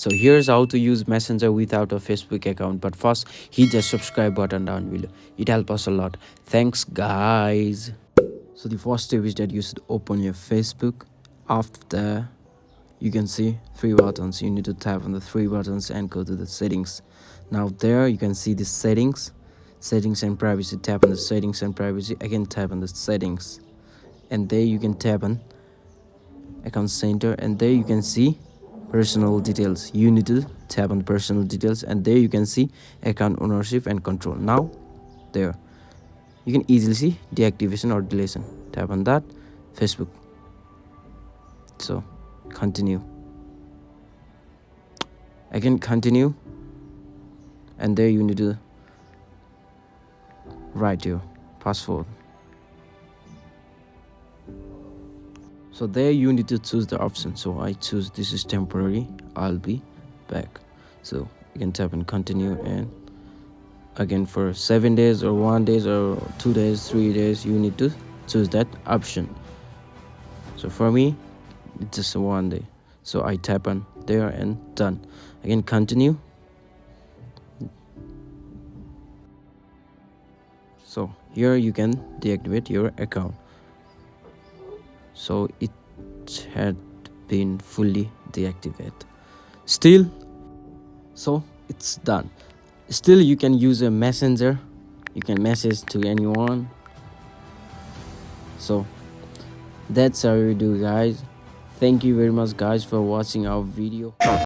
So here's how to use Messenger without a Facebook account. But first, hit the subscribe button down below. It helps us a lot. Thanks, guys. So the first step is that you should open your Facebook. After you can see three buttons. You need to tap on the three buttons and go to the settings. Now there you can see the settings and privacy. Tap on the settings and privacy. Again, tap on the settings, and there you can tap on account center, and there you can see personal details. You need to tap on personal details, and there you can see account ownership and control. Now there you can easily see deactivation or deletion. Tap on that. Facebook. So continue. Again, continue, and there you need to write your password. So there you need to choose the option. So I choose this is temporary, I'll be back. So you can tap and continue, and again for 7 days or 1 day or 2 days, 3 days, you need to choose that option. So for me it's just 1 day, so I tap on there and done. Again, continue. So here you can deactivate your account. So it had been fully deactivated. Still, so it's done. Still, you can use a messenger. You can message to anyone. So that's how you do, guys. Thank you very much, guys, for watching our video.